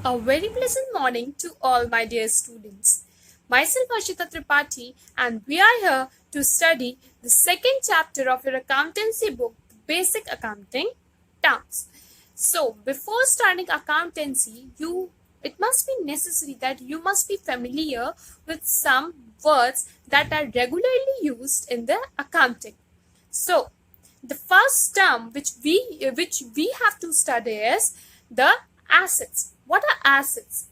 A very pleasant morning to all my dear students. Myself Ashita Tripathi, and we are here to study the second chapter of your accountancy book, Basic Accounting Terms. So, before starting accountancy, it must be necessary that you must be familiar with some words that are regularly used in the accounting. So, the first term which we have to study is the assets. What are assets?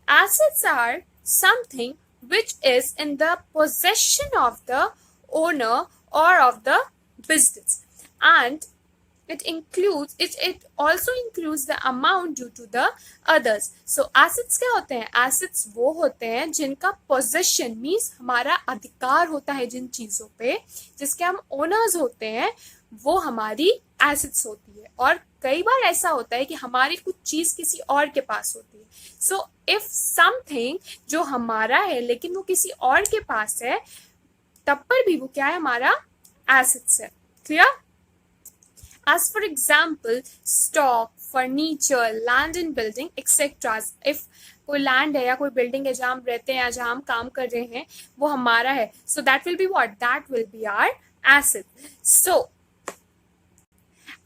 Assets are something which is in the possession of the owner or of the business, and it also includes the amount due to the others. So assets क्या होते हैं? Assets वो होते हैं जिनका possession means हमारा अधिकार होता है जिन चीजों पे, जिसके हम owners होते हैं, वो हमारी assets होती है. और कई बार ऐसा होता है कि हमारी कुछ चीज किसी और के पास होती है. सो इफ समथिंग जो हमारा है लेकिन वो किसी और के पास है, तब पर भी वो क्या है? हमारा assets है. Clear? As for example, stock, furniture, land and building, etc. If कोई land है या कोई building है जहाँ हम रहते हैं या जहाँ हम काम कर रहे हैं, वो हमारा है. So that will be what? That will be our asset. So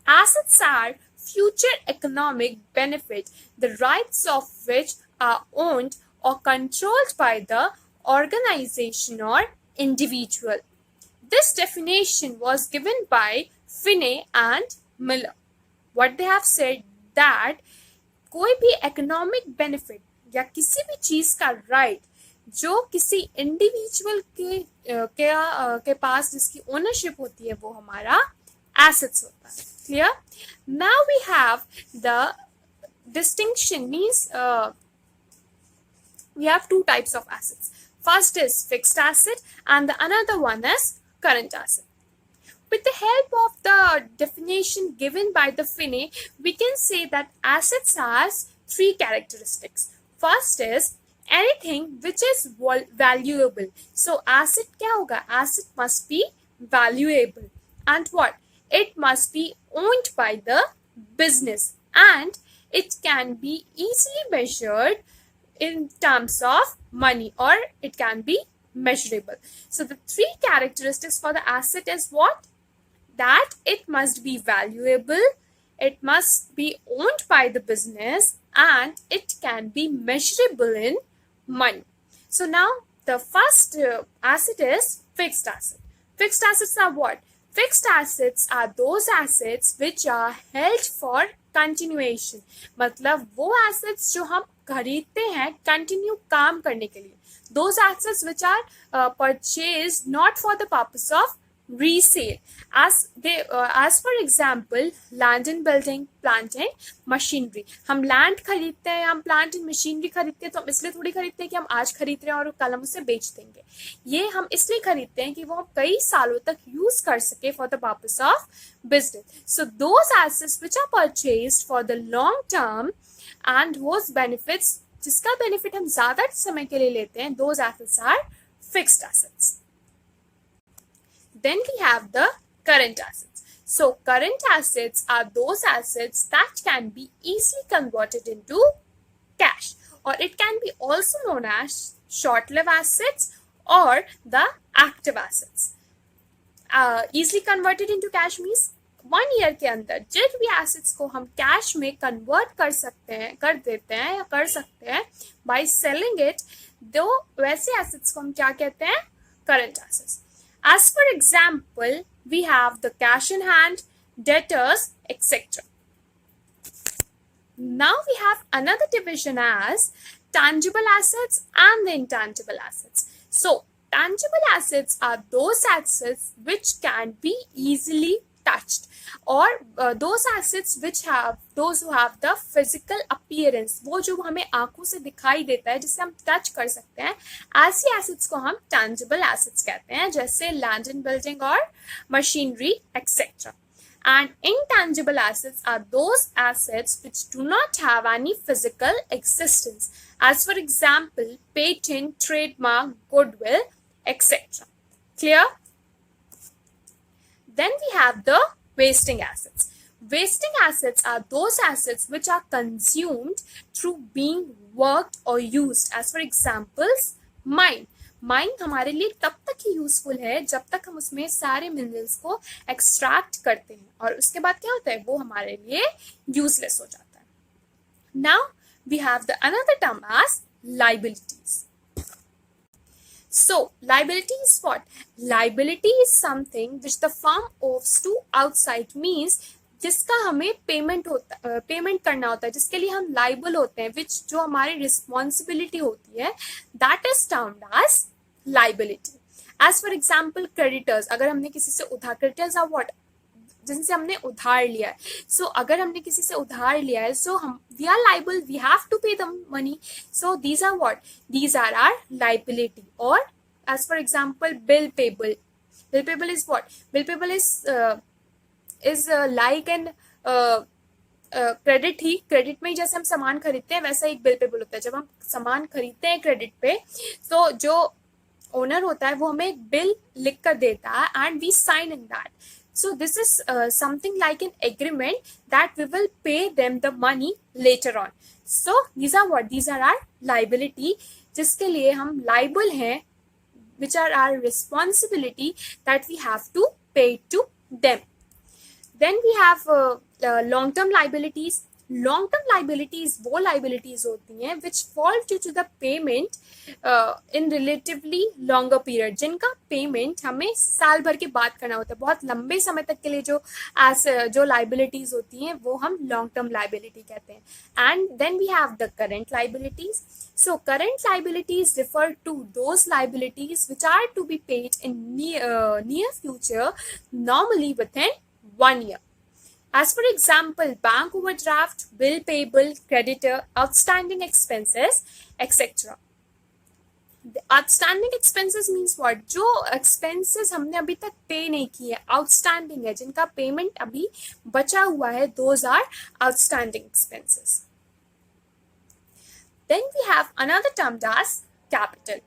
assets are future economic benefit, the rights of which are owned or controlled by the organization or individual. This definition was given by Finney and Miller. What they have said that कोई भी economic benefit या किसी भी चीज का right जो किसी individual के पास जिसकी ओनरशिप होती है वो हमारा assets होता है. Clear? Now we have the distinction means we have two types of assets. First is fixed asset and the another one is current asset. With the help of the definition given by the Finney, we can say that assets has three characteristics. First is anything which is valuable. So asset क्या होगा? Asset must be valuable. And what? It must be owned by the business and it can be easily measured in terms of money, or it can be measurable. So the three characteristics for the asset is what? That it must be valuable, it must be owned by the business, and it can be measurable in money. So now the first asset is fixed asset. Fixed assets are what? Fixed assets are those assets which are held for continuation. मतलब वो assets जो हम खरीदते हैं continue काम करने के लिए. Those assets which are purchased not for the purpose of resale. As for example, land and building, plant and machinery. हम land खरीदते हैं, हम plant and machinery खरीदते हैं तो हम इसलिए थोड़ी खरीदते हैं कि हम आज खरीद रहे हैं और कल हम उसे बेच देंगे. ये हम इसलिए खरीदते हैं कि वो हम कई सालों तक यूज कर सके for the purpose of business. So those assets which are purchased for the long term and those benefits जिसका benefit हम ज्यादा समय के लिए लेते हैं, those assets are fixed assets. Then we have the current assets. So current assets are those assets that can be easily converted into cash, or it can be also known as short-lived assets or the active assets. Easily converted into cash means 1 year के अंदर जिन भी assets को हम cash में convert कर देते हैं या कर सकते हैं by selling it, दो वैसे assets को हम क्या कहते हैं? Current assets. As for example, we have the cash in hand, debtors, etc. Now we have another division as tangible assets and the intangible assets. So tangible assets are those assets which can be easily touched, or those assets which have those who have the physical appearance, वो जो हमें आंखों से दिखाई देता है जिसे हम टच कर सकते हैं, ऐसी assets को हम tangible assets कहते हैं, जैसे land and building और machinery etc. And intangible assets are those assets which do not have any physical existence, as for example patent, trademark, goodwill etc. Clear? Then we have the wasting assets. Wasting assets are those assets which are consumed through being worked or used. As for examples, mine. Mine हमारे लिए तब तक ही useful है जब तक हम उसमें सारे मिनरल्स को एक्सट्रैक्ट करते हैं, और उसके बाद क्या होता है, वो हमारे लिए यूजलेस हो जाता है. Now we have the another term as liabilities. So liability is what? Liability is something which the firm owes to outside, means जिसका हमें पेमेंट करना होता है, जिसके लिए हम लाइबल होते हैं, विच जो हमारी रिस्पॉन्सिबिलिटी होती है, that is termed as liability. As for example creditors, अगर हमने किसी से उधार, क्रेडिटर्स आर व्हाट, जिनसे हमने उधार लिया है. सो अगर हमने किसी से उधार लिया है, सो हम we are liable, we have to pay the money. So these are what, these are are liability. और as for example bill payable. Bill payable is what? Bill payable is like an credit he. Credit में जैसे हम सामान खरीदते हैं वैसा एक bill payable होता है. जब हम सामान खरीदते हैं क्रेडिट पे, तो जो ओनर होता है वो हमें एक बिल लिख कर देता है and we sign in that. So this is something like an agreement that we will pay them the money later on. So these are what? These are our liability, जिसके लिए हम liable हैं, which are our responsibility that we have to pay to them. Then we have long-term liabilities. Long-term liabilities वो liabilities होती हैं which fall due to the payment in relatively longer period, जिनका payment हमें साल भर के बाद करना होता है. बहुत लंबे समय तक के लिए जो liabilities होती हैं वो हम long-term liability कहते हैं. And then we have the current liabilities. So current liabilities refer to those liabilities which are to be paid in near future, normally within 1 year. As for example, bank overdraft, bill payable, creditor, outstanding expenses, etc. The outstanding expenses means what? जो expenses हमने अभी तक pay नहीं किए, outstanding है, जिनका payment अभी बचा हुआ है, those are outstanding expenses. Then we have another term as capital.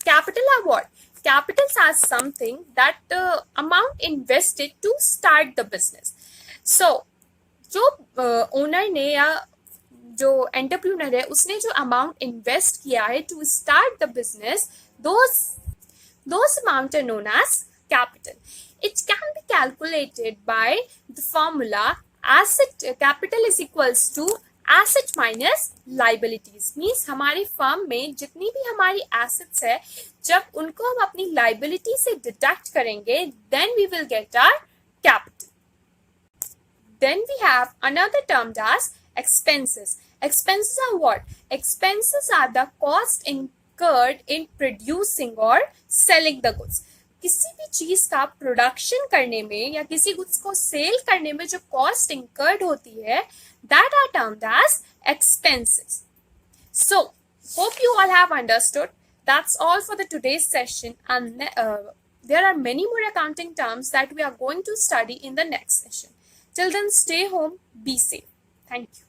Capital are what? Capitals are something that amount invested to start the business. So जो ओनर ने या जो एंटरप्रेन्योर है उसने जो अमाउंट इन्वेस्ट किया है to start the business, those amount are known as capital. It can be calculated by the formula asset capital is equals to asset minus liabilities. Means हमारी फर्म में जितनी भी हमारी एसेट्स है, जब उनको हम अपनी लाइबिलिटी से डिडक्ट करेंगे, then we will get our capital. Then we have another term as expenses. Expenses are what? Expenses are the cost incurred in producing or selling the goods. किसी भी चीज का प्रोडक्शन करने में या किसी गुड्स को सेल करने में जो कॉस्ट इंकर्ड होती है, that are termed as expenses. So hope you all have understood. That's all for the today's session, and there are many more accounting terms that we are going to study in the next session. Till then, stay home, be safe. Thank you.